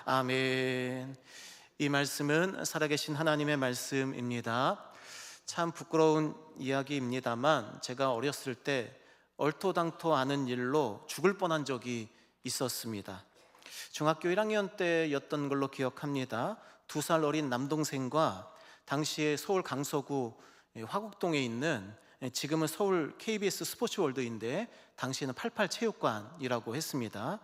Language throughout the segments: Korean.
아멘. 이 말씀은 살아계신 하나님의 말씀입니다. 참 부끄러운 이야기입니다만 제가 어렸을 때 얼토당토 않은 일로 죽을 뻔한 적이 있었습니다. 중학교 1학년 때였던 걸로 기억합니다. 2살 어린 남동생과 당시에 서울 강서구 화곡동에 있는, 지금은 서울 KBS 스포츠월드인데 당시에는 88체육관이라고 했습니다.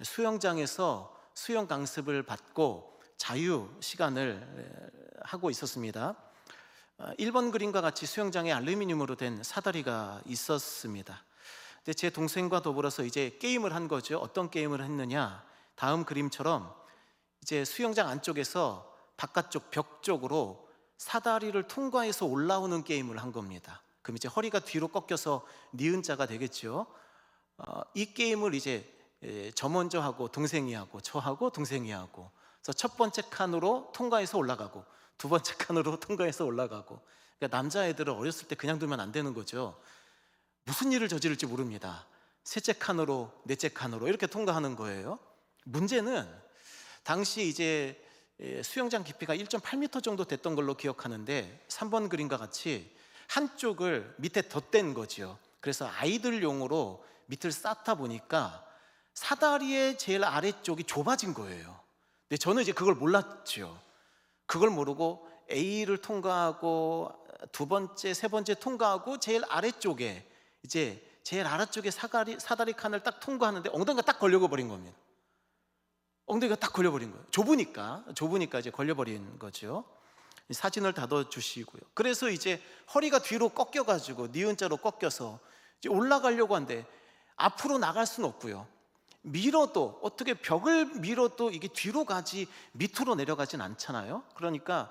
수영장에서 수영 강습을 받고 자유 시간을 하고 있었습니다. 1번 그림과 같이 수영장에 알루미늄으로 된 사다리가 있었습니다. 근데 제 동생과 더불어서 이제 게임을 한 거죠. 어떤 게임을 했느냐, 다음 그림처럼 이제 수영장 안쪽에서 바깥쪽 벽 쪽으로 사다리를 통과해서 올라오는 게임을 한 겁니다. 그럼 이제 허리가 뒤로 꺾여서 니은자가 되겠죠. 이 게임을 이제 저 먼저 하고 동생이 하고 저하고 동생이 하고, 그래서 첫 번째 칸으로 통과해서 올라가고 두 번째 칸으로 통과해서 올라가고. 그러니까 남자애들은 어렸을 때 그냥 두면 안 되는 거죠. 무슨 일을 저지를지 모릅니다. 셋째 칸으로 넷째 칸으로 이렇게 통과하는 거예요. 문제는 당시 이제 수영장 깊이가 1.8m 정도 됐던 걸로 기억하는데 3번 그림과 같이 한쪽을 밑에 덧댄 거죠. 그래서 아이들용으로 밑을 쌓다 보니까 사다리의 제일 아래쪽이 좁아진 거예요. 근데 저는 이제 그걸 몰랐죠. 그걸 모르고 A를 통과하고 두 번째, 세 번째 통과하고 제일 아래쪽에 사다리 칸을 딱 통과하는데 엉덩이가 딱 걸려버린 겁니다. 엉덩이가 딱 걸려버린 거예요. 좁으니까 이제 걸려버린 거죠. 사진을 다뤄 주시고요. 그래서 이제 허리가 뒤로 꺾여가지고 니은자로 꺾여서 이제 올라가려고 하는데 앞으로 나갈 수는 없고요. 밀어도 어떻게 벽을 밀어도 이게 뒤로 가지 밑으로 내려가진 않잖아요. 그러니까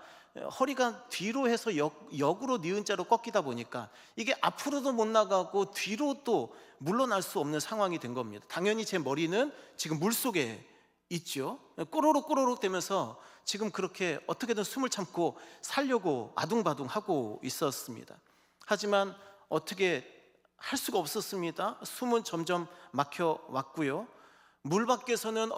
허리가 뒤로 해서 역으로 니은자로 꺾이다 보니까 이게 앞으로도 못 나가고 뒤로도 물러날 수 없는 상황이 된 겁니다. 당연히 제 머리는 지금 물속에 있죠. 꼬르륵 꼬르륵 되면서 지금 그렇게 어떻게든 숨을 참고 살려고 아둥바둥 하고 있었습니다. 하지만 어떻게 할 수가 없었습니다. 숨은 점점 막혀 왔고요. 물 밖에서는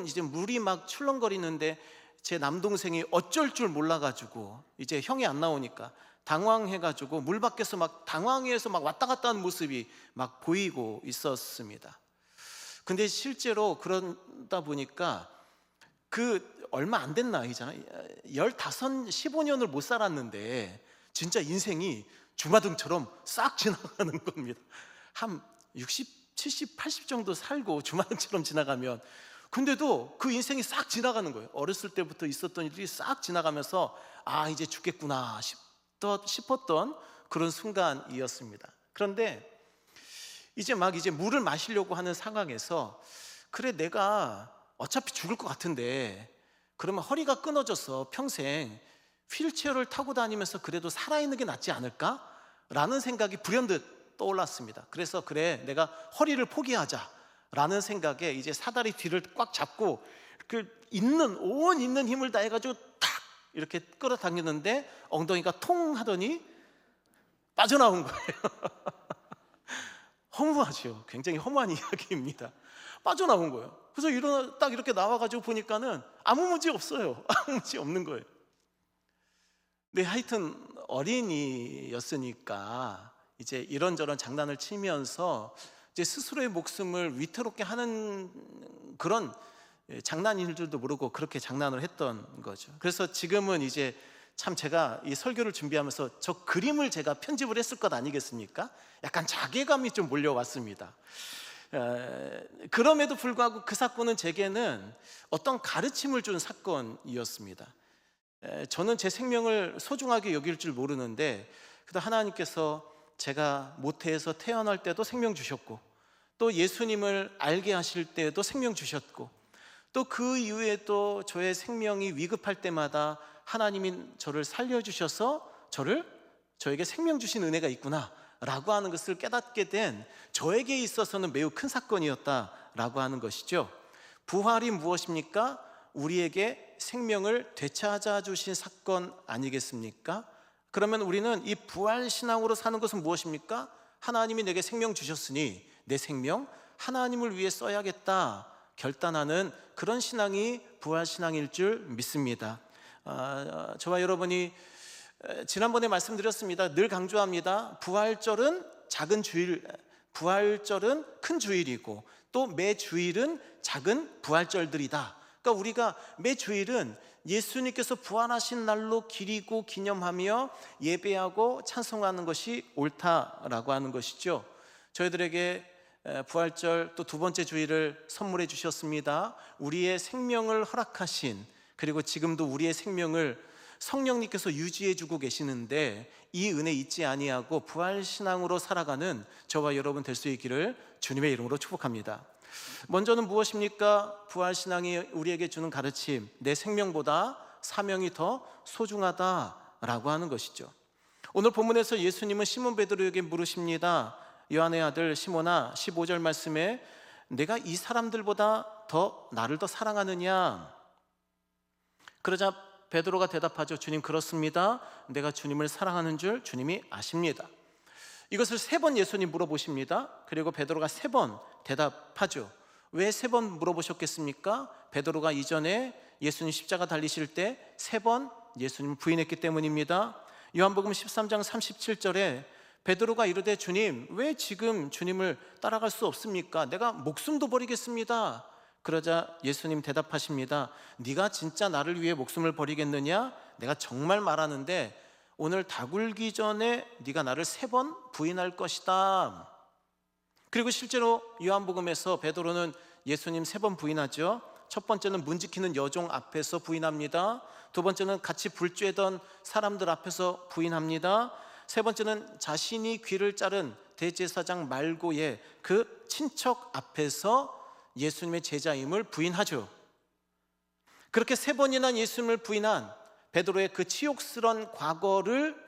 이제 물이 막 출렁거리는데 제 남동생이 어쩔 줄 몰라가지고 이제 형이 안 나오니까 당황해가지고 물 밖에서 막 당황해서 막 왔다 갔다 하는 모습이 막 보이고 있었습니다. 근데 실제로 그러다 보니까 얼마 안 된 나이잖아요. 15년을 못 살았는데 진짜 인생이 주마등처럼 싹 지나가는 겁니다. 한 60, 70, 80 정도 살고 주마등처럼 지나가면, 근데도 그 인생이 싹 지나가는 거예요. 어렸을 때부터 있었던 일들이 싹 지나가면서 이제 죽겠구나 싶었던 그런 순간이었습니다. 그런데 이제 물을 마시려고 하는 상황에서, 그래 내가 어차피 죽을 것 같은데 그러면 허리가 끊어져서 평생 휠체어를 타고 다니면서 그래도 살아있는 게 낫지 않을까? 라는 생각이 불현듯 떠올랐습니다. 그래서 그래 내가 허리를 포기하자 라는 생각에 이제 사다리 뒤를 꽉 잡고 온 있는 힘을 다해가지고 탁 이렇게 끌어당겼는데 엉덩이가 통 하더니 빠져나온 거예요. 허무하죠. 굉장히 허무한 이야기입니다. 빠져나온 거예요. 그래서 딱 이렇게 나와가지고 보니까는 아무 문제 없어요. 아무 문제 없는 거예요. 근데 하여튼 어린이였으니까 이제 이런저런 장난을 치면서 이제 스스로의 목숨을 위태롭게 하는 그런 장난인 줄도 모르고 그렇게 장난을 했던 거죠. 그래서 지금은 이제 참 제가 이 설교를 준비하면서 저 그림을 제가 편집을 했을 것 아니겠습니까? 약간 자괴감이 좀 몰려왔습니다. 그럼에도 불구하고 그 사건은 제게는 어떤 가르침을 준 사건이었습니다. 저는 제 생명을 소중하게 여길 줄 모르는데 그래도 하나님께서 제가 모태에서 태어날 때도 생명 주셨고, 또 예수님을 알게 하실 때도 생명 주셨고, 또 그 이후에도 저의 생명이 위급할 때마다 하나님이 저를 살려주셔서 저에게 생명 주신 은혜가 있구나 라고 하는 것을 깨닫게 된 저에게 있어서는 매우 큰 사건이었다라고 하는 것이죠. 부활이 무엇입니까? 우리에게 생명을 되찾아 주신 사건 아니겠습니까? 그러면 우리는 이 부활신앙으로 사는 것은 무엇입니까? 하나님이 내게 생명 주셨으니 내 생명 하나님을 위해 써야겠다 결단하는 그런 신앙이 부활신앙일 줄 믿습니다. 저와 여러분이 지난번에 말씀드렸습니다. 늘 강조합니다. 부활절은 작은 주일, 부활절은 큰 주일이고 또 매 주일은 작은 부활절들이다. 그러니까 우리가 매 주일은 예수님께서 부활하신 날로 기리고 기념하며 예배하고 찬송하는 것이 옳다라고 하는 것이죠. 저희들에게 부활절 또 두 번째 주일을 선물해 주셨습니다. 우리의 생명을 허락하신, 그리고 지금도 우리의 생명을 성령님께서 유지해 주고 계시는데 이 은혜 잊지 아니하고 부활신앙으로 살아가는 저와 여러분 될 수 있기를 주님의 이름으로 축복합니다. 먼저는 무엇입니까? 부활신앙이 우리에게 주는 가르침, 내 생명보다 사명이 더 소중하다라고 하는 것이죠. 오늘 본문에서 예수님은 시몬 베드로에게 물으십니다. 요한의 아들 시몬아, 15절 말씀에 내가 이 사람들보다 나를 더 사랑하느냐? 그러자 베드로가 대답하죠. 주님, 그렇습니다. 내가 주님을 사랑하는 줄 주님이 아십니다. 이것을 3번 예수님 물어보십니다. 그리고 베드로가 3번 대답하죠. 왜 3번 물어보셨겠습니까? 베드로가 이전에 예수님 십자가 달리실 때 3번 예수님을 부인했기 때문입니다. 요한복음 13장 37절에 베드로가 이르되 주님, 왜 지금 주님을 따라갈 수 없습니까? 내가 목숨도 버리겠습니다. 그러자 예수님 대답하십니다. 네가 진짜 나를 위해 목숨을 버리겠느냐? 내가 정말 말하는데 오늘 다 굴기 전에 네가 나를 3번 부인할 것이다. 그리고 실제로 요한복음에서 베드로는 예수님 3번 부인하죠. 첫 번째는 문 지키는 여종 앞에서 부인합니다. 두 번째는 같이 불 쬐던 사람들 앞에서 부인합니다. 세 번째는 자신이 귀를 자른 대제사장 말고의 그 친척 앞에서 예수님의 제자임을 부인하죠. 그렇게 3번이나 예수님을 부인한 베드로의 그 치욕스러운 과거를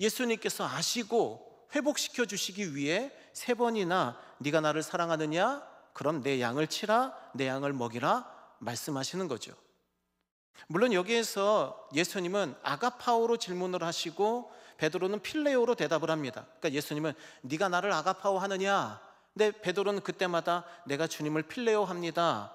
예수님께서 아시고 회복시켜 주시기 위해 3번이나 네가 나를 사랑하느냐? 그럼 내 양을 치라, 내 양을 먹이라 말씀하시는 거죠. 물론 여기에서 예수님은 아가파오로 질문을 하시고 베드로는 필레오로 대답을 합니다. 그러니까 예수님은 네가 나를 아가파오 하느냐? 근데 베드로는 그때마다 내가 주님을 필레오 합니다.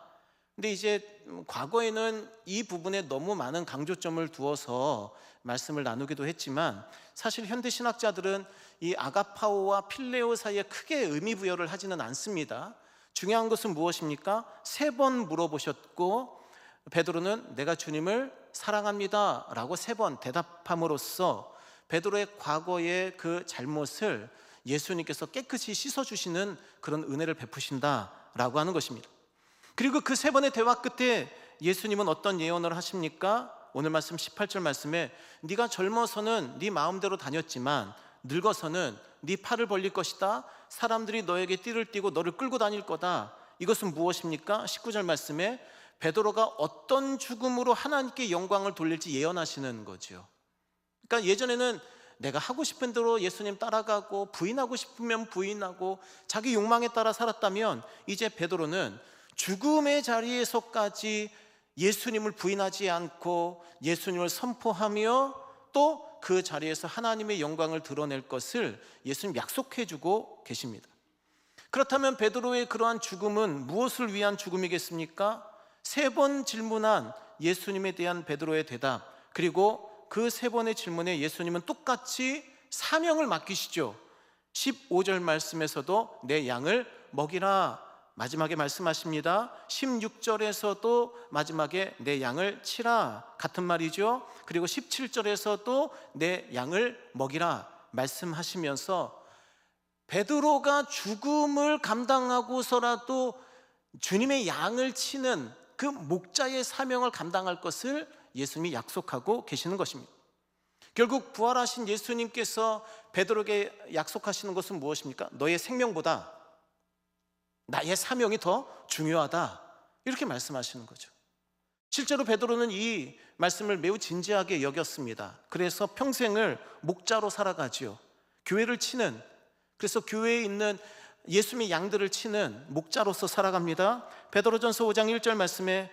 근데 이제 과거에는 이 부분에 너무 많은 강조점을 두어서 말씀을 나누기도 했지만 사실 현대 신학자들은 이 아가파오와 필레오 사이에 크게 의미 부여를 하지는 않습니다. 중요한 것은 무엇입니까? 3번 물어보셨고 베드로는 내가 주님을 사랑합니다 라고 3번 대답함으로써 베드로의 과거의 그 잘못을 예수님께서 깨끗이 씻어주시는 그런 은혜를 베푸신다라고 하는 것입니다. 그리고 그 3번의 대화 끝에 예수님은 어떤 예언을 하십니까? 오늘 말씀 18절 말씀에 네가 젊어서는 네 마음대로 다녔지만 늙어서는 네 팔을 벌릴 것이다. 사람들이 너에게 띠를 띠고 너를 끌고 다닐 거다. 이것은 무엇입니까? 19절 말씀에 베드로가 어떤 죽음으로 하나님께 영광을 돌릴지 예언하시는 거죠. 그러니까 예전에는 내가 하고 싶은 대로 예수님 따라가고 부인하고 싶으면 부인하고 자기 욕망에 따라 살았다면 이제 베드로는 죽음의 자리에서까지 예수님을 부인하지 않고 예수님을 선포하며 또 그 자리에서 하나님의 영광을 드러낼 것을 예수님 약속해 주고 계십니다. 그렇다면 베드로의 그러한 죽음은 무엇을 위한 죽음이겠습니까? 3번 질문한 예수님에 대한 베드로의 대답, 그리고 그 3번의 질문에 예수님은 똑같이 사명을 맡기시죠. 15절 말씀에서도 내 양을 먹이라 마지막에 말씀하십니다. 16절에서도 마지막에 내 양을 치라 같은 말이죠. 그리고 17절에서도 내 양을 먹이라 말씀하시면서 베드로가 죽음을 감당하고서라도 주님의 양을 치는 그 목자의 사명을 감당할 것을 예수님이 약속하고 계시는 것입니다. 결국 부활하신 예수님께서 베드로에게 약속하시는 것은 무엇입니까? 너의 생명보다 나의 사명이 더 중요하다, 이렇게 말씀하시는 거죠. 실제로 베드로는 이 말씀을 매우 진지하게 여겼습니다. 그래서 평생을 목자로 살아가지요. 교회를 치는, 그래서 교회에 있는 예수님의 양들을 치는 목자로서 살아갑니다. 베드로전서 5장 1절 말씀에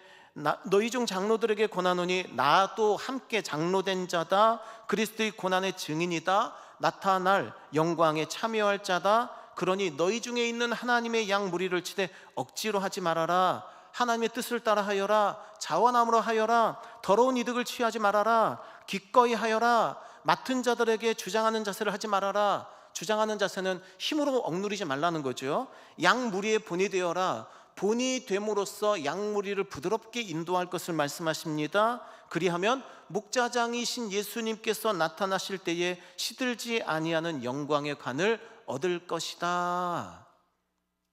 너희 중 장로들에게 권하노니 나도 함께 장로된 자다. 그리스도의 고난의 증인이다. 나타날 영광에 참여할 자다. 그러니 너희 중에 있는 하나님의 양 무리를 치되 억지로 하지 말아라. 하나님의 뜻을 따라 하여라, 자원함으로 하여라, 더러운 이득을 취하지 말아라, 기꺼이 하여라, 맡은 자들에게 주장하는 자세를 하지 말아라. 주장하는 자세는 힘으로 억누르지 말라는 거죠. 양무리의 본이 되어라. 본이 됨으로써 양무리를 부드럽게 인도할 것을 말씀하십니다. 그리하면 목자장이신 예수님께서 나타나실 때에 시들지 아니하는 영광의 관을 얻을 것이다.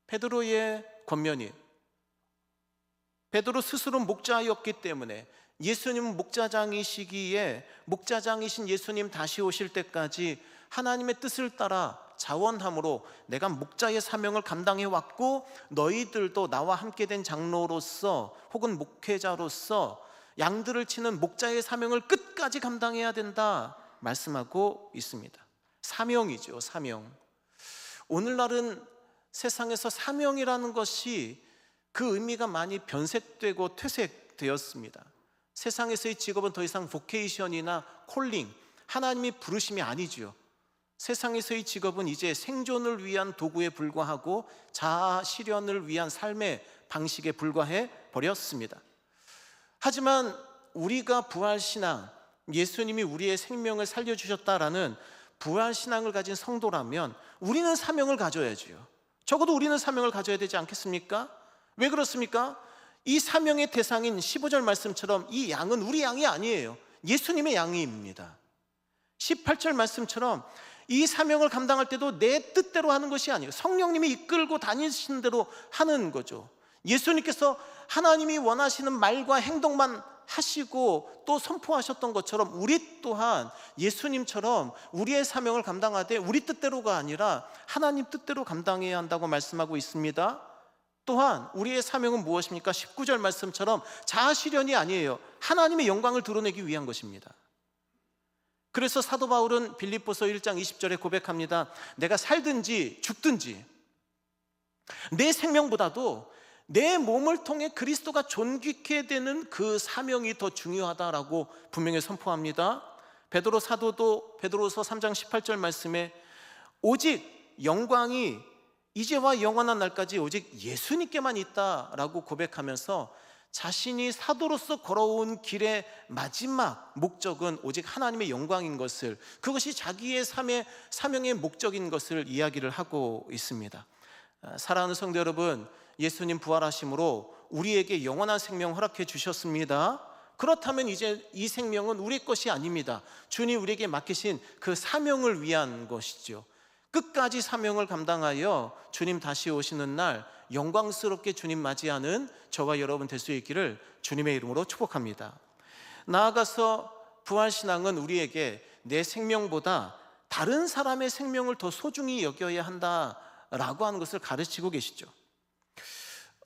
베드로의 권면이, 베드로 스스로 목자였기 때문에 예수님은 목자장이시기에 목자장이신 예수님 다시 오실 때까지 하나님의 뜻을 따라 자원함으로 내가 목자의 사명을 감당해 왔고, 너희들도 나와 함께 된 장로로서 혹은 목회자로서 양들을 치는 목자의 사명을 끝까지 감당해야 된다 말씀하고 있습니다. 사명이죠, 사명. 오늘날은 세상에서 사명이라는 것이 그 의미가 많이 변색되고 퇴색되었습니다. 세상에서의 직업은 더 이상 보케이션이나 콜링, 하나님이 부르심이 아니죠. 세상에서의 직업은 이제 생존을 위한 도구에 불과하고 자아 실현을 위한 삶의 방식에 불과해 버렸습니다. 하지만 우리가 부활신앙, 예수님이 우리의 생명을 살려주셨다라는 부활신앙을 가진 성도라면 우리는 사명을 가져야지요. 적어도 우리는 사명을 가져야 되지 않겠습니까? 왜 그렇습니까? 이 사명의 대상인 15절 말씀처럼 이 양은 우리 양이 아니에요. 예수님의 양입니다. 18절 말씀처럼 이 사명을 감당할 때도 내 뜻대로 하는 것이 아니에요. 성령님이 이끌고 다니시는 대로 하는 거죠. 예수님께서 하나님이 원하시는 말과 행동만 하시고 또 선포하셨던 것처럼 우리 또한 예수님처럼 우리의 사명을 감당하되 우리 뜻대로가 아니라 하나님 뜻대로 감당해야 한다고 말씀하고 있습니다. 또한 우리의 사명은 무엇입니까? 19절 말씀처럼 자아 실현이 아니에요. 하나님의 영광을 드러내기 위한 것입니다. 그래서 사도 바울은 빌립보서 1장 20절에 고백합니다. 내가 살든지 죽든지 내 생명보다도 내 몸을 통해 그리스도가 존귀케 되는 그 사명이 더 중요하다라고 분명히 선포합니다. 베드로 사도도 베드로서 3장 18절 말씀에 오직 영광이 이제와 영원한 날까지 오직 예수님께만 있다라고 고백하면서 자신이 사도로서 걸어온 길의 마지막 목적은 오직 하나님의 영광인 것을, 그것이 자기의 삶의 사명의 목적인 것을 이야기를 하고 있습니다. 사랑하는 성도 여러분, 예수님 부활하심으로 우리에게 영원한 생명 허락해 주셨습니다. 그렇다면 이제 이 생명은 우리 것이 아닙니다. 주님 우리에게 맡기신 그 사명을 위한 것이죠. 끝까지 사명을 감당하여 주님 다시 오시는 날 영광스럽게 주님 맞이하는 저와 여러분 될 수 있기를 주님의 이름으로 축복합니다. 나아가서 부활신앙은 우리에게 내 생명보다 다른 사람의 생명을 더 소중히 여겨야 한다라고 하는 것을 가르치고 계시죠.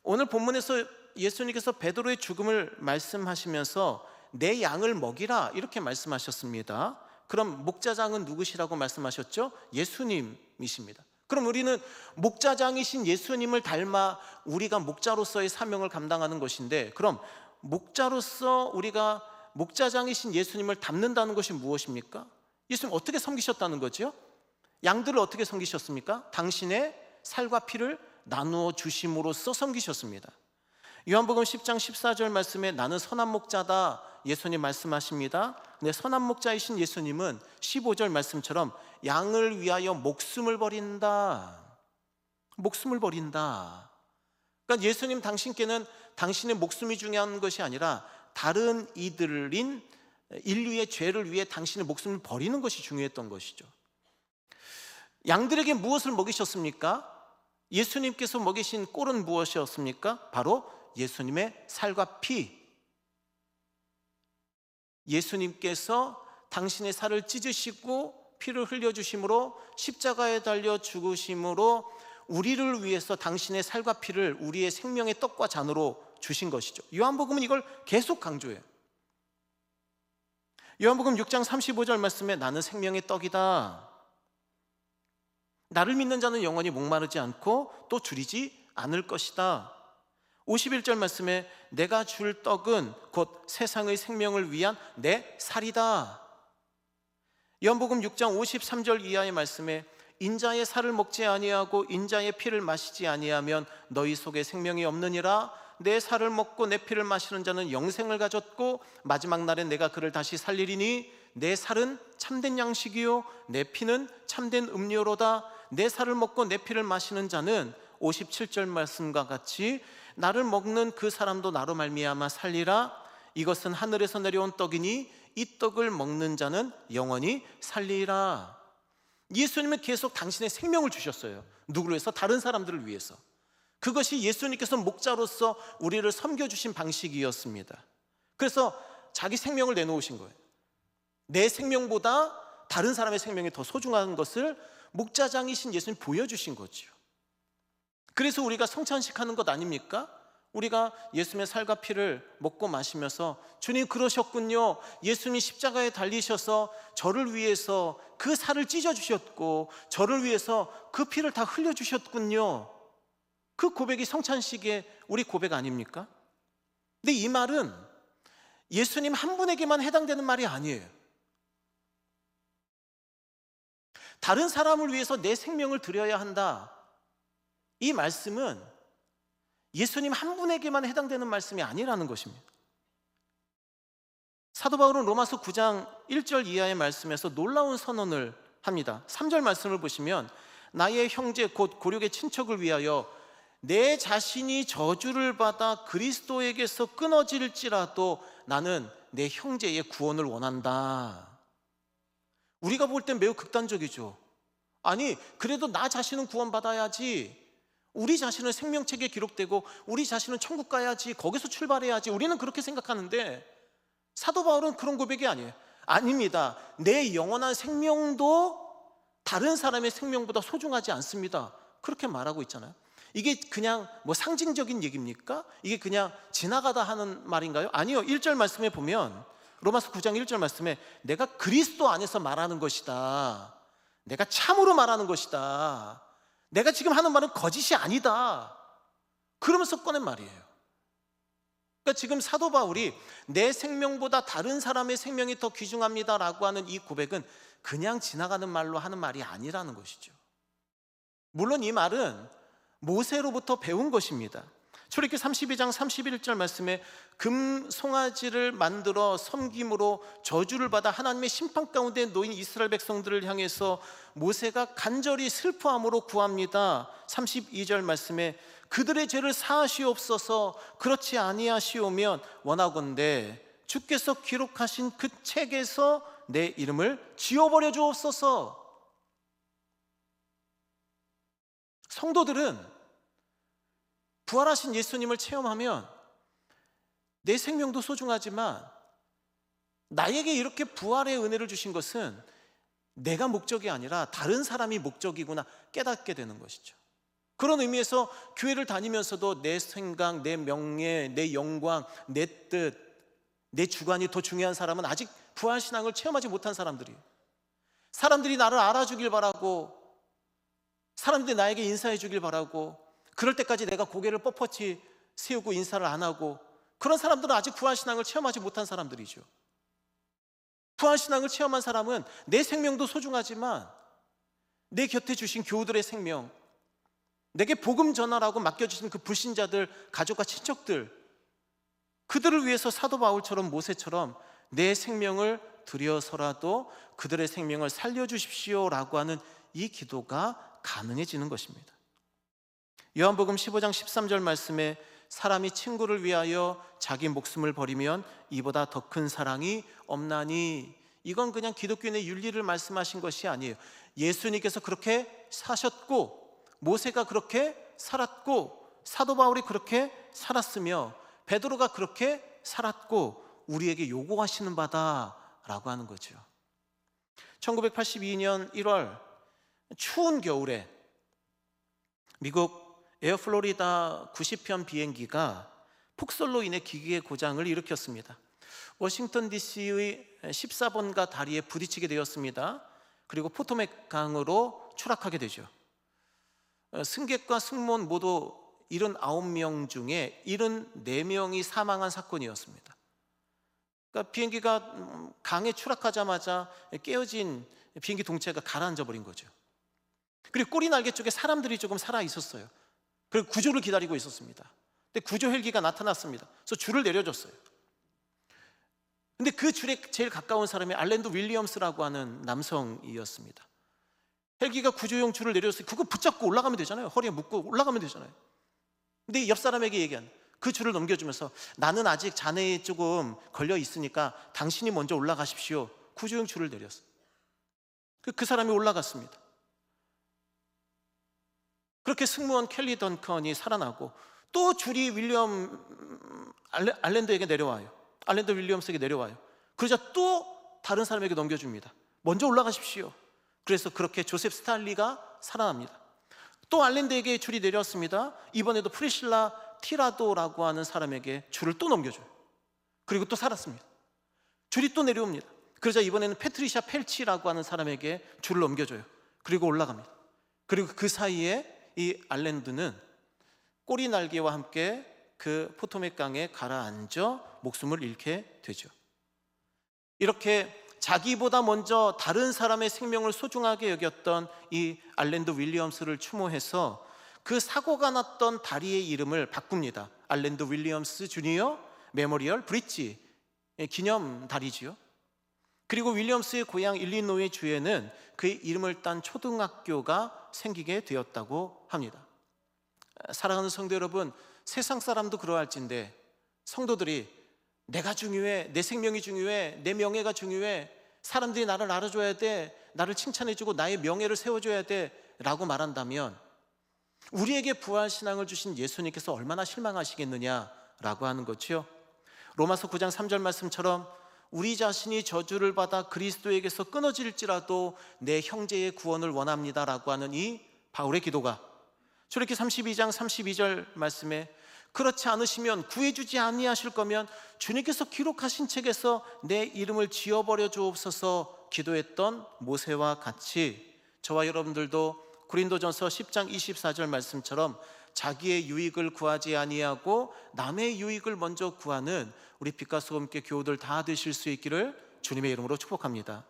오늘 본문에서 예수님께서 베드로의 죽음을 말씀하시면서 내 양을 먹이라 이렇게 말씀하셨습니다. 그럼 목자장은 누구시라고 말씀하셨죠? 예수님이십니다. 그럼 우리는 목자장이신 예수님을 닮아 우리가 목자로서의 사명을 감당하는 것인데, 그럼 목자로서 우리가 목자장이신 예수님을 닮는다는 것이 무엇입니까? 예수님 어떻게 섬기셨다는 거죠? 양들을 어떻게 섬기셨습니까? 당신의 살과 피를 나누어 주심으로써 섬기셨습니다. 요한복음 10장 14절 말씀에 나는 선한 목자다 예수님 말씀하십니다. 근데 선한 목자이신 예수님은 15절 말씀처럼 양을 위하여 목숨을 버린다. 목숨을 버린다. 그러니까 예수님 당신께는 당신의 목숨이 중요한 것이 아니라 다른 이들인 인류의 죄를 위해 당신의 목숨을 버리는 것이 중요했던 것이죠. 양들에게 무엇을 먹이셨습니까? 예수님께서 먹이신 꼴은 무엇이었습니까? 바로 예수님의 살과 피. 예수님께서 당신의 살을 찢으시고 피를 흘려주심으로 십자가에 달려 죽으심으로 우리를 위해서 당신의 살과 피를 우리의 생명의 떡과 잔으로 주신 것이죠. 요한복음은 이걸 계속 강조해요. 요한복음 6장 35절 말씀에 나는 생명의 떡이다. 나를 믿는 자는 영원히 목마르지 않고 또 줄이지 않을 것이다. 51절 말씀에 내가 줄 떡은 곧 세상의 생명을 위한 내 살이다. 요한복음 6장 53절 이하의 말씀에 인자의 살을 먹지 아니하고 인자의 피를 마시지 아니하면 너희 속에 생명이 없느니라. 내 살을 먹고 내 피를 마시는 자는 영생을 가졌고 마지막 날에 내가 그를 다시 살리리니 내 살은 참된 양식이요 내 피는 참된 음료로다. 내 살을 먹고 내 피를 마시는 자는 57절 말씀과 같이 나를 먹는 그 사람도 나로 말미암아 살리라. 이것은 하늘에서 내려온 떡이니 이 떡을 먹는 자는 영원히 살리라. 예수님은 계속 당신의 생명을 주셨어요. 누구를 위해서? 다른 사람들을 위해서. 그것이 예수님께서 목자로서 우리를 섬겨주신 방식이었습니다. 그래서 자기 생명을 내놓으신 거예요. 내 생명보다 다른 사람의 생명이 더 소중한 것을 목자장이신 예수님 보여주신 거죠. 그래서 우리가 성찬식 하는 것 아닙니까? 우리가 예수님의 살과 피를 먹고 마시면서 주님 그러셨군요. 예수님이 십자가에 달리셔서 저를 위해서 그 살을 찢어주셨고 저를 위해서 그 피를 다 흘려주셨군요. 그 고백이 성찬식의 우리 고백 아닙니까? 근데 이 말은 예수님 한 분에게만 해당되는 말이 아니에요. 다른 사람을 위해서 내 생명을 드려야 한다. 이 말씀은 예수님 한 분에게만 해당되는 말씀이 아니라는 것입니다. 사도 바울은 로마서 9장 1절 이하의 말씀에서 놀라운 선언을 합니다. 3절 말씀을 보시면 나의 형제 곧 고륙의 친척을 위하여 내 자신이 저주를 받아 그리스도에게서 끊어질지라도 나는 내 형제의 구원을 원한다. 우리가 볼 땐 매우 극단적이죠. 아니 그래도 나 자신은 구원받아야지, 우리 자신은 생명책에 기록되고 우리 자신은 천국 가야지, 거기서 출발해야지, 우리는 그렇게 생각하는데 사도 바울은 그런 고백이 아니에요. 아닙니다. 내 영원한 생명도 다른 사람의 생명보다 소중하지 않습니다. 그렇게 말하고 있잖아요. 이게 그냥 뭐 상징적인 얘기입니까? 이게 그냥 지나가다 하는 말인가요? 아니요. 1절 말씀에 보면 로마서 9장 1절 말씀에 내가 그리스도 안에서 말하는 것이다, 내가 참으로 말하는 것이다, 내가 지금 하는 말은 거짓이 아니다, 그러면서 꺼낸 말이에요. 그러니까 지금 사도 바울이 내 생명보다 다른 사람의 생명이 더 귀중합니다라고 하는 이 고백은 그냥 지나가는 말로 하는 말이 아니라는 것이죠. 물론 이 말은 모세로부터 배운 것입니다. 출애굽기 32장 31절 말씀에 금 송아지를 만들어 섬김으로 저주를 받아 하나님의 심판 가운데 놓인 이스라엘 백성들을 향해서 모세가 간절히 슬퍼함으로 구합니다. 32절 말씀에 그들의 죄를 사하시옵소서, 그렇지 아니하시오면 원하건대 주께서 기록하신 그 책에서 내 이름을 지워버려 주옵소서. 성도들은 부활하신 예수님을 체험하면 내 생명도 소중하지만 나에게 이렇게 부활의 은혜를 주신 것은 내가 목적이 아니라 다른 사람이 목적이구나 깨닫게 되는 것이죠. 그런 의미에서 교회를 다니면서도 내 생각, 내 명예, 내 영광, 내 뜻, 내 주관이 더 중요한 사람은 아직 부활신앙을 체험하지 못한 사람들이에요. 사람들이 나를 알아주길 바라고, 사람들이 나에게 인사해 주길 바라고, 그럴 때까지 내가 고개를 뻣뻣이 세우고 인사를 안 하고, 그런 사람들은 아직 부활신앙을 체험하지 못한 사람들이죠. 부활신앙을 체험한 사람은 내 생명도 소중하지만 내 곁에 주신 교우들의 생명, 내게 복음 전하라고 맡겨주신 그 불신자들, 가족과 친척들, 그들을 위해서 사도 바울처럼 모세처럼 내 생명을 들여서라도 그들의 생명을 살려주십시오라고 하는 이 기도가 가능해지는 것입니다. 요한복음 15장 13절 말씀에 사람이 친구를 위하여 자기 목숨을 버리면 이보다 더 큰 사랑이 없나니, 이건 그냥 기독교인의 윤리를 말씀하신 것이 아니에요. 예수님께서 그렇게 사셨고 모세가 그렇게 살았고 사도 바울이 그렇게 살았으며 베드로가 그렇게 살았고 우리에게 요구하시는 바다라고 하는 거죠. 1982년 1월 추운 겨울에 미국 에어플로리다 90편 비행기가 폭설로 인해 기계의 고장을 일으켰습니다. 워싱턴 DC의 14번가 다리에 부딪히게 되었습니다. 그리고 포토맥 강으로 추락하게 되죠. 승객과 승무원 모두 79명 중에 74명이 사망한 사건이었습니다. 그러니까 비행기가 강에 추락하자마자 깨어진 비행기 동체가 가라앉아 버린 거죠. 그리고 꼬리 날개 쪽에 사람들이 조금 살아 있었어요. 그리고 구조를 기다리고 있었습니다. 근데 구조 헬기가 나타났습니다. 그래서 줄을 내려줬어요. 근데 그 줄에 제일 가까운 사람이 알랜드 윌리엄스라고 하는 남성이었습니다. 헬기가 구조용 줄을 내려줬어요. 그거 붙잡고 올라가면 되잖아요. 허리에 묶고 올라가면 되잖아요. 근데 옆 사람에게 얘기한 그 줄을 넘겨주면서 나는 아직 잔해에 조금 걸려 있으니까 당신이 먼저 올라가십시오. 구조용 줄을 내렸어요. 그 사람이 올라갔습니다. 그렇게 승무원 켈리 던컨이 살아나고 또 줄이 알랜드에게 내려와요. 알랜드 윌리엄스에게 내려와요. 그러자 또 다른 사람에게 넘겨줍니다. 먼저 올라가십시오. 그래서 그렇게 조셉 스탈리가 살아납니다. 또 알랜드에게 줄이 내려왔습니다. 이번에도 프리실라 티라도라고 하는 사람에게 줄을 또 넘겨줘요. 그리고 또 살았습니다. 줄이 또 내려옵니다. 그러자 이번에는 패트리샤 펠치라고 하는 사람에게 줄을 넘겨줘요. 그리고 올라갑니다. 그리고 그 사이에 이 알랜드는 꼬리 날개와 함께 그 포토맥 강에 가라앉아 목숨을 잃게 되죠. 이렇게 자기보다 먼저 다른 사람의 생명을 소중하게 여겼던 이 알랜드 윌리엄스를 추모해서 그 사고가 났던 다리의 이름을 바꿉니다. 알랜드 윌리엄스 주니어 메모리얼 브릿지, 기념 다리지요. 그리고 윌리엄스의 고향 일리노이 주에는 그의 이름을 딴 초등학교가 생기게 되었다고 합니다. 사랑하는 성도 여러분, 세상 사람도 그러할진데 성도들이 내가 중요해, 내 생명이 중요해, 내 명예가 중요해, 사람들이 나를 알아줘야 돼, 나를 칭찬해주고 나의 명예를 세워줘야 돼 라고 말한다면 우리에게 부활신앙을 주신 예수님께서 얼마나 실망하시겠느냐라고 하는 거죠. 로마서 9장 3절 말씀처럼 우리 자신이 저주를 받아 그리스도에게서 끊어질지라도 내 형제의 구원을 원합니다라고 하는 이 바울의 기도가 출애굽기 32장 32절 말씀에 그렇지 않으시면 구해주지 아니하실 거면 주님께서 기록하신 책에서 내 이름을 지워버려 주옵소서 기도했던 모세와 같이 저와 여러분들도 고린도전서 10장 24절 말씀처럼 자기의 유익을 구하지 아니하고 남의 유익을 먼저 구하는 우리 빛과 소금께 교우들 다 되실 수 있기를 주님의 이름으로 축복합니다.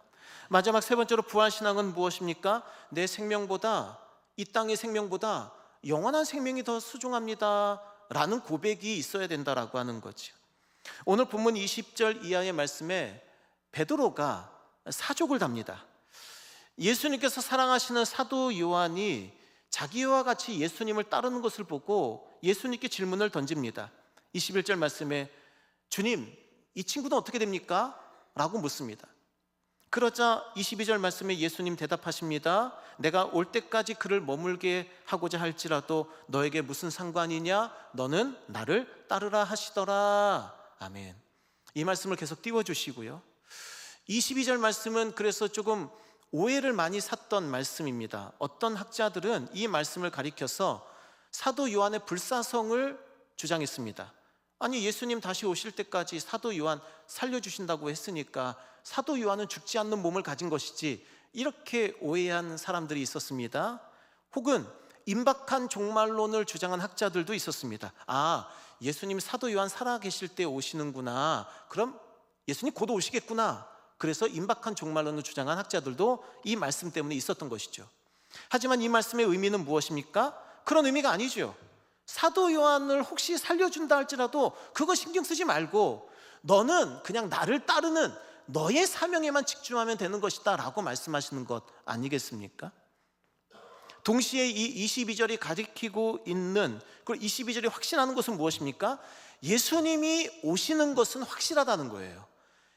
마지막 세 번째로 부활신앙은 무엇입니까? 내 생명보다, 이 땅의 생명보다 영원한 생명이 더 소중합니다 라는 고백이 있어야 된다라고 하는 거죠. 오늘 본문 20절 이하의 말씀에 베드로가 사족을 답니다. 예수님께서 사랑하시는 사도 요한이 자기와 같이 예수님을 따르는 것을 보고 예수님께 질문을 던집니다. 21절 말씀에 주님, 이 친구는 어떻게 됩니까? 라고 묻습니다. 그러자 22절 말씀에 예수님 대답하십니다. 내가 올 때까지 그를 머물게 하고자 할지라도 너에게 무슨 상관이냐? 너는 나를 따르라 하시더라. 아멘. 이 말씀을 계속 띄워주시고요. 22절 말씀은 그래서 조금 오해를 많이 샀던 말씀입니다. 어떤 학자들은 이 말씀을 가리켜서 사도 요한의 불사성을 주장했습니다. 아니, 예수님 다시 오실 때까지 사도 요한 살려주신다고 했으니까 사도 요한은 죽지 않는 몸을 가진 것이지, 이렇게 오해한 사람들이 있었습니다. 혹은 임박한 종말론을 주장한 학자들도 있었습니다. 아, 예수님 사도 요한 살아계실 때 오시는구나, 그럼 예수님 곧 오시겠구나. 그래서 임박한 종말론을 주장한 학자들도 이 말씀 때문에 있었던 것이죠. 하지만 이 말씀의 의미는 무엇입니까? 그런 의미가 아니죠. 사도 요한을 혹시 살려준다 할지라도 그거 신경 쓰지 말고 너는 그냥 나를 따르는 너의 사명에만 집중하면 되는 것이다 라고 말씀하시는 것 아니겠습니까? 동시에 이 22절이 가리키고 있는, 그리고 22절이 확신하는 것은 무엇입니까? 예수님이 오시는 것은 확실하다는 거예요.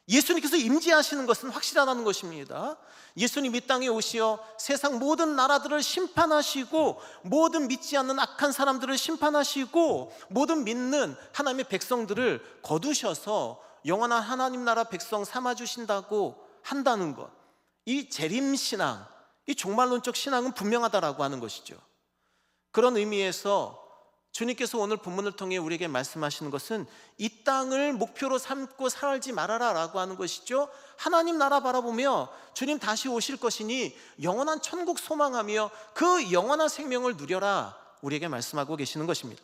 예수님께서 임재하시는 것은 확실하다는 것입니다. 예수님 이 땅에 오시어 세상 모든 나라들을 심판하시고 모든 믿지 않는 악한 사람들을 심판하시고 모든 믿는 하나님의 백성들을 거두셔서 영원한 하나님 나라 백성 삼아주신다고 한다는 것, 이 재림신앙, 이 종말론적 신앙은 분명하다라고 하는 것이죠. 그런 의미에서 주님께서 오늘 본문을 통해 우리에게 말씀하시는 것은 이 땅을 목표로 삼고 살지 말아라 라고 하는 것이죠. 하나님 나라 바라보며 주님 다시 오실 것이니 영원한 천국 소망하며 그 영원한 생명을 누려라, 우리에게 말씀하고 계시는 것입니다.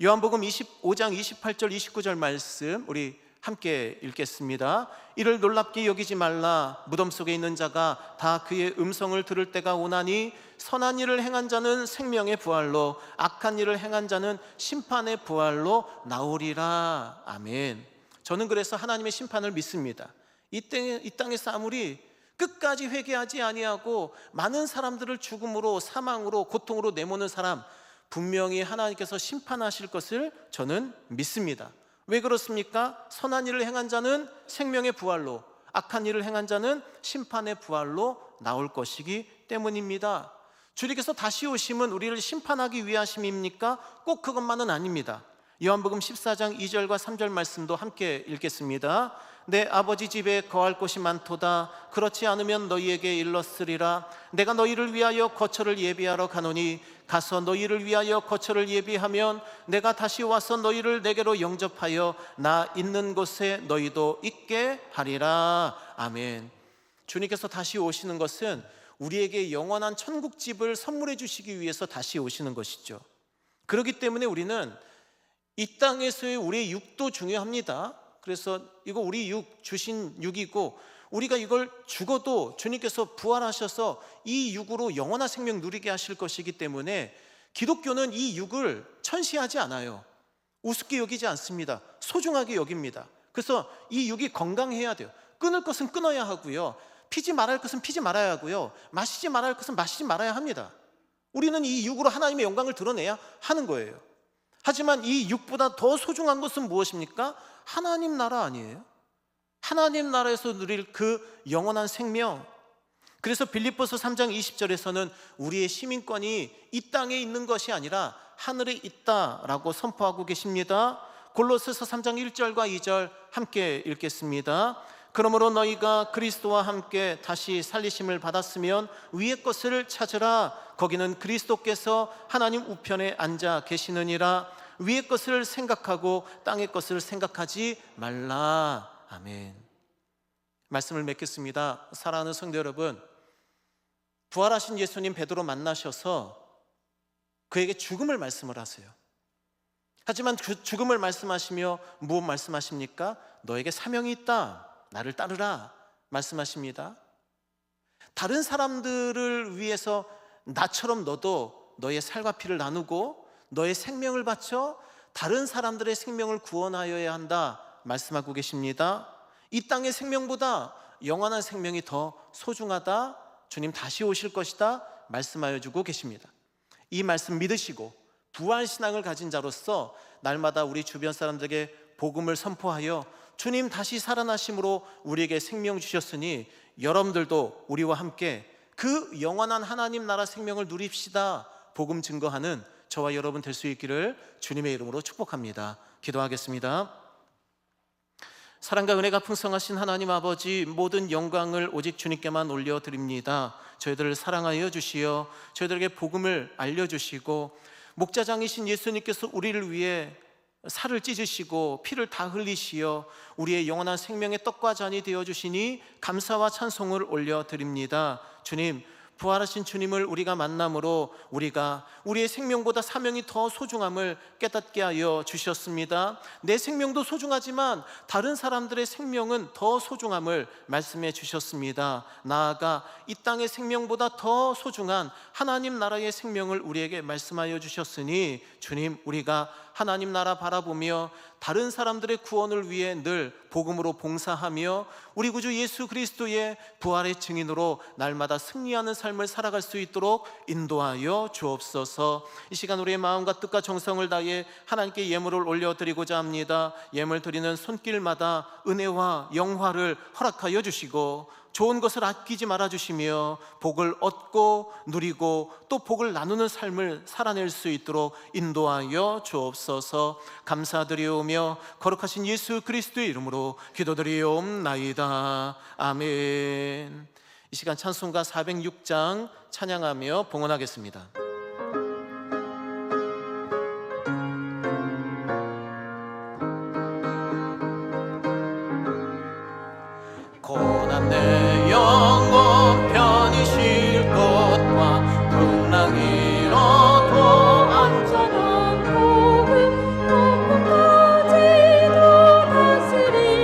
요한복음 25장 28절 29절 말씀 우리 함께 읽겠습니다. 이를 놀랍게 여기지 말라. 무덤 속에 있는 자가 다 그의 음성을 들을 때가 오나니 선한 일을 행한 자는 생명의 부활로, 악한 일을 행한 자는 심판의 부활로 나오리라. 아멘. 저는 그래서 하나님의 심판을 믿습니다. 이 땅에서 아무리 끝까지 회개하지 아니하고 많은 사람들을 죽음으로, 사망으로, 고통으로 내모는 사람, 분명히 하나님께서 심판하실 것을 저는 믿습니다. 왜 그렇습니까? 선한 일을 행한 자는 생명의 부활로, 악한 일을 행한 자는 심판의 부활로 나올 것이기 때문입니다. 주님께서 다시 오심은 우리를 심판하기 위하심입니까? 꼭 그것만은 아닙니다. 요한복음 14장 2절과 3절 말씀도 함께 읽겠습니다. 내 아버지 집에 거할 곳이 많도다. 그렇지 않으면 너희에게 일렀으리라. 내가 너희를 위하여 거처를 예비하러 가노니 가서 너희를 위하여 거처를 예비하면 내가 다시 와서 너희를 내게로 영접하여 나 있는 곳에 너희도 있게 하리라. 아멘. 주님께서 다시 오시는 것은 우리에게 영원한 천국집을 선물해 주시기 위해서 다시 오시는 것이죠. 그렇기 때문에 우리는 이 땅에서의 우리의 육도 중요합니다. 그래서 이거 우리 육, 주신 육이고, 우리가 이걸 죽어도 주님께서 부활하셔서 이 육으로 영원한 생명 누리게 하실 것이기 때문에 기독교는 이 육을 천시하지 않아요. 우습게 여기지 않습니다. 소중하게 여깁니다. 그래서 이 육이 건강해야 돼요. 끊을 것은 끊어야 하고요, 피지 말아야 할 것은 피지 말아야 하고요, 마시지 말아야 할 것은 마시지 말아야 합니다. 우리는 이 육으로 하나님의 영광을 드러내야 하는 거예요. 하지만 이 육보다 더 소중한 것은 무엇입니까? 하나님 나라 아니에요? 하나님 나라에서 누릴 그 영원한 생명. 그래서 빌립보서 3장 20절에서는 우리의 시민권이 이 땅에 있는 것이 아니라 하늘에 있다라고 선포하고 계십니다. 골로새서 3장 1절과 2절 함께 읽겠습니다. 그러므로 너희가 그리스도와 함께 다시 살리심을 받았으면 위의 것을 찾으라. 거기는 그리스도께서 하나님 우편에 앉아 계시느니라. 위의 것을 생각하고 땅의 것을 생각하지 말라. 아멘. 말씀을 맺겠습니다. 사랑하는 성도 여러분, 부활하신 예수님 베드로 만나셔서 그에게 죽음을 말씀을 하세요. 하지만 그 죽음을 말씀하시며 무엇 말씀하십니까? 너에게 사명이 있다. 나를 따르라 말씀하십니다. 다른 사람들을 위해서 나처럼 너도 너의 살과 피를 나누고 너의 생명을 바쳐 다른 사람들의 생명을 구원하여야 한다 말씀하고 계십니다. 이 땅의 생명보다 영원한 생명이 더 소중하다, 주님 다시 오실 것이다 말씀하여 주고 계십니다. 이 말씀 믿으시고 부활신앙을 가진 자로서 날마다 우리 주변 사람들에게 복음을 선포하여 주님 다시 살아나심으로 우리에게 생명 주셨으니 여러분들도 우리와 함께 그 영원한 하나님 나라 생명을 누립시다 복음 증거하는 저와 여러분 될 수 있기를 주님의 이름으로 축복합니다. 기도하겠습니다. 사랑과 은혜가 풍성하신 하나님 아버지, 모든 영광을 오직 주님께만 올려드립니다. 저희들을 사랑하여 주시어 저희들에게 복음을 알려주시고 목자장이신 예수님께서 우리를 위해 살을 찢으시고 피를 다 흘리시어 우리의 영원한 생명의 떡과 잔이 되어주시니 감사와 찬송을 올려드립니다. 주님, 부활하신 주님을 우리가 만남으로 우리가 우리의 생명보다 사명이 더 소중함을 깨닫게 하여 주셨습니다. 내 생명도 소중하지만 다른 사람들의 생명은 더 소중함을 말씀해 주셨습니다. 나아가 이 땅의 생명보다 더 소중한 하나님 나라의 생명을 우리에게 말씀하여 주셨으니 주님, 우리가 하나님 나라 바라보며 다른 사람들의 구원을 위해 늘 복음으로 봉사하며 우리 구주 예수 그리스도의 부활의 증인으로 날마다 승리하는 삶을 살아갈 수 있도록 인도하여 주옵소서. 이 시간 우리의 마음과 뜻과 정성을 다해 하나님께 예물을 올려드리고자 합니다. 예물 드리는 손길마다 은혜와 영화를 허락하여 주시고 좋은 것을 아끼지 말아주시며 복을 얻고 누리고 또 복을 나누는 삶을 살아낼 수 있도록 인도하여 주옵소서. 감사드리오며 거룩하신 예수 그리스도의 이름으로 기도드리옵나이다. 아멘. 이 시간 찬송가 406장 찬양하며 봉헌하겠습니다. 고난 내 영혼 편히 쉴 것과 풍랑 일어도 안전한 복을 높음까지도 다스릴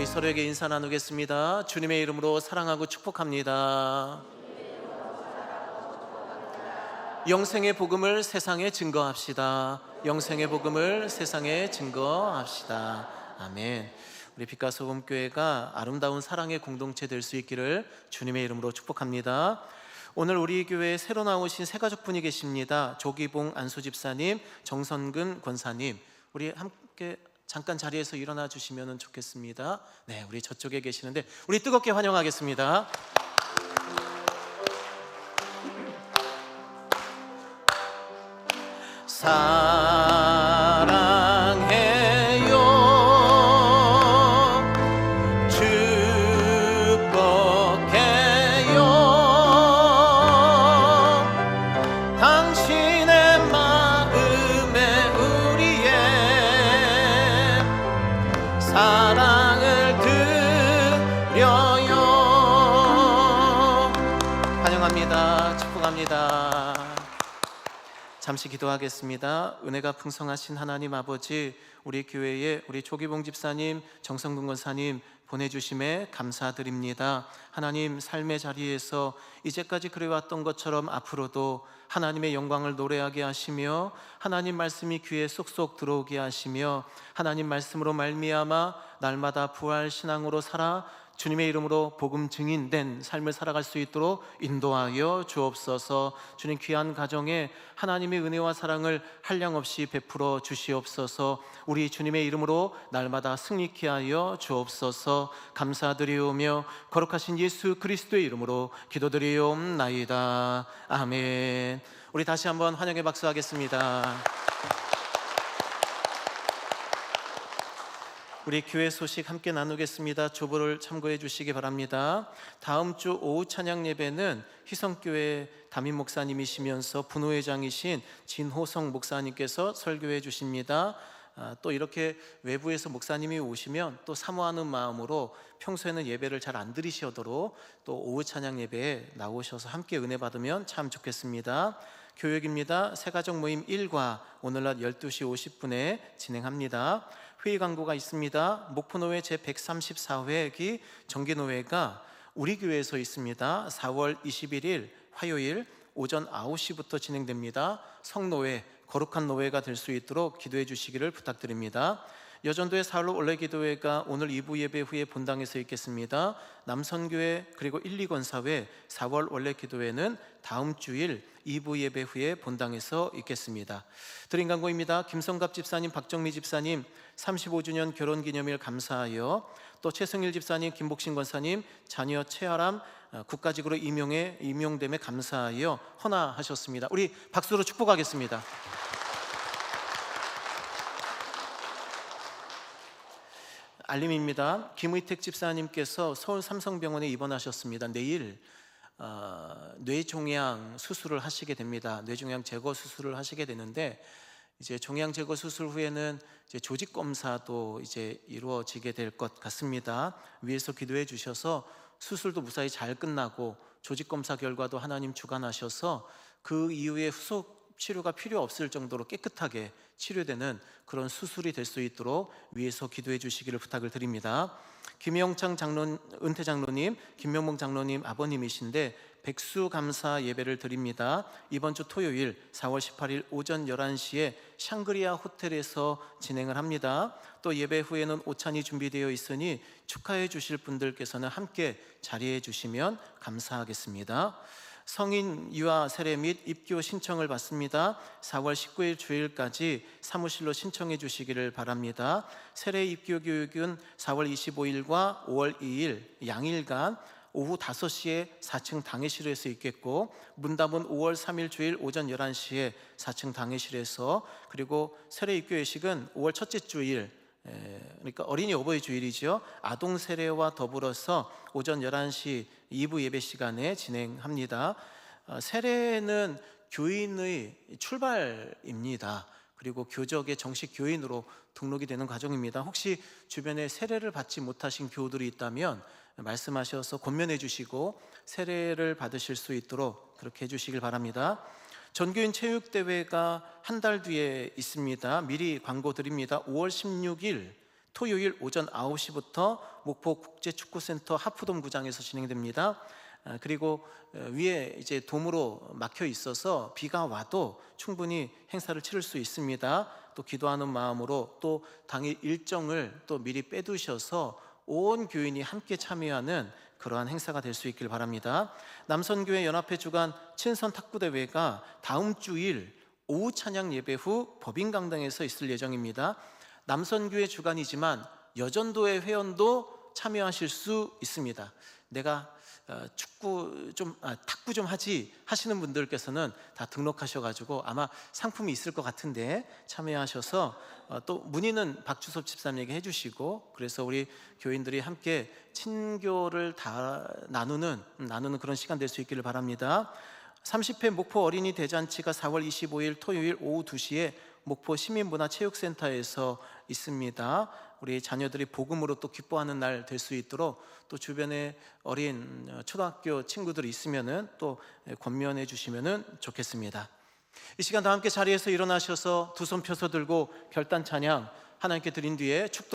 우리 서로에게 인사 나누겠습니다. 주님의 이름으로 사랑하고 축복합니다. 영생의 복음을 세상에 증거합시다. 영생의 복음을 세상에 증거합시다. 아멘. 우리 빛과 소금 교회가 아름다운 사랑의 공동체 될 수 있기를 주님의 이름으로 축복합니다. 오늘 우리 교회에 새로 나오신 세 가족분이 계십니다. 조기봉 안수 집사님, 정선근 권사님, 우리 함께 잠깐 자리에서 일어나 주시면 좋겠습니다. 네, 우리 저쪽에 계시는데 우리 뜨겁게 환영하겠습니다. 사랑해요, 축복해요, 당신의 마음에 우리의 사랑을 드려요. 환영합니다. 축복합니다. 잠시 기도하겠습니다. 은혜가 풍성하신 하나님 아버지, 우리 교회에 우리 조기봉 집사님, 정성근 권사님 보내주심에 감사드립니다. 하나님, 삶의 자리에서 이제까지 그래왔던 것처럼 앞으로도 하나님의 영광을 노래하게 하시며 하나님 말씀이 귀에 쏙쏙 들어오게 하시며 하나님 말씀으로 말미암아 날마다 부활 신앙으로 살아 주님의 이름으로 복음 증인된 삶을 살아갈 수 있도록 인도하여 주옵소서. 주님, 귀한 가정에 하나님의 은혜와 사랑을 한량없이 베풀어 주시옵소서. 우리 주님의 이름으로 날마다 승리케 하여 주옵소서. 감사드리오며 거룩하신 예수 그리스도의 이름으로 기도드리옵나이다. 아멘. 우리 다시 한번 환영의 박수 하겠습니다. 우리 교회 소식 함께 나누겠습니다. 조보를 참고해 주시기 바랍니다. 다음 주 오후 찬양 예배는 희성교회 담임 목사님이시면서 분호회장이신 진호성 목사님께서 설교해 주십니다. 또 이렇게 외부에서 목사님이 오시면 또 사모하는 마음으로 평소에는 예배를 잘 안 드리시도록 또 오후 찬양 예배에 나오셔서 함께 은혜 받으면 참 좋겠습니다. 교육입니다. 새가족 모임 1과 오늘 낮 12시 50분에 진행합니다. 회의 광고가 있습니다. 목포노회 제134회기 정기노회가 우리 교회에서 있습니다. 4월 21일 화요일 오전 9시부터 진행됩니다. 성노회, 거룩한 노회가 될 수 있도록 기도해 주시기를 부탁드립니다. 여전도의 사흘로 원래 기도회가 오늘 2부 예배 후에 본당에서 있겠습니다. 남선교회 그리고 1, 2권사회 4월 원래 기도회는 다음 주일 2부 예배 후에 본당에서 있겠습니다. 드린 광고입니다. 김성갑 집사님, 박정미 집사님 35주년 결혼기념일 감사하여, 또 최승일 집사님, 김복신 권사님 자녀 최아람 국가직으로 임용됨에 감사하여 헌화하셨습니다. 우리 박수로 축복하겠습니다. 알림입니다. 김의택 집사님께서 서울 삼성병원에 입원하셨습니다. 내일 뇌종양 수술을 하시게 됩니다. 뇌종양 제거 수술을 하시게 되는데, 이제 종양 제거 수술 후에는 이제 조직 검사도 이제 이루어지게 될 것 같습니다. 위에서 기도해 주셔서 수술도 무사히 잘 끝나고 조직 검사 결과도 하나님 주관하셔서 그 이후에 후속 치료가 필요 없을 정도로 깨끗하게 치료되는 그런 수술이 될 수 있도록 위에서 기도해 주시기를 부탁을 드립니다. 김영창 은퇴 장로님, 김명봉 장로님 아버님이신데 백수감사 예배를 드립니다. 이번 주 토요일 4월 18일 오전 11시에 샹그리아 호텔에서 진행을 합니다. 또 예배 후에는 오찬이 준비되어 있으니 축하해 주실 분들께서는 함께 자리해 주시면 감사하겠습니다. 성인 유아 세례 및 입교 신청을 받습니다. 4월 19일 주일까지 사무실로 신청해 주시기를 바랍니다. 세례 입교 교육은 4월 25일과 5월 2일 양일간 오후 5시에 4층 당회실에서 있겠고, 문답은 5월 3일 주일 오전 11시에 4층 당회실에서, 그리고 세례 입교 예식은 5월 첫째 주일, 그러니까 어린이 어버이 주일이죠. 아동 세례와 더불어서 오전 11시 2부 예배 시간에 진행합니다. 세례는 교인의 출발입니다. 그리고 교적의 정식 교인으로 등록이 되는 과정입니다. 혹시 주변에 세례를 받지 못하신 교우들이 있다면 말씀하셔서 권면해 주시고 세례를 받으실 수 있도록 그렇게 해주시길 바랍니다. 전교인 체육대회가 한 달 뒤에 있습니다. 미리 광고 드립니다. 5월 16일 토요일 오전 9시부터 목포 국제축구센터 하프돔 구장에서 진행됩니다. 그리고 위에 이제 돔으로 막혀 있어서 비가 와도 충분히 행사를 치를 수 있습니다. 또 기도하는 마음으로 또 당일 일정을 또 미리 빼두셔서 온 교인이 함께 참여하는 그러한 행사가 될 수 있길 바랍니다. 남선교회 연합회 주관 친선 탁구 대회가 다음 주일 오후 찬양 예배 후 법인강당에서 있을 예정입니다. 남선교회 주관이지만 여전도회 회원도 참여하실 수 있습니다. 내가 탁구 좀 하지 하시는 분들께서는 다 등록하셔가지고 아마 상품이 있을 것 같은데 참여하셔서 또 문의는 박주섭 집사님에게 해주시고, 그래서 우리 교인들이 함께 친교를 다 나누는 그런 시간 될 수 있기를 바랍니다. 30회 목포 어린이 대잔치가 4월 25일 토요일 오후 2시에 목포 시민문화체육센터에서 있습니다. 우리 자녀들이 복음으로 또 기뻐하는 날 될 수 있도록 또 주변에 어린 초등학교 친구들이 있으면은 또 권면해 주시면은 좋겠습니다. 이 시간 다 함께 자리에서 일어나셔서 두 손 펴서 들고 결단 찬양 하나님께 드린 뒤에 축도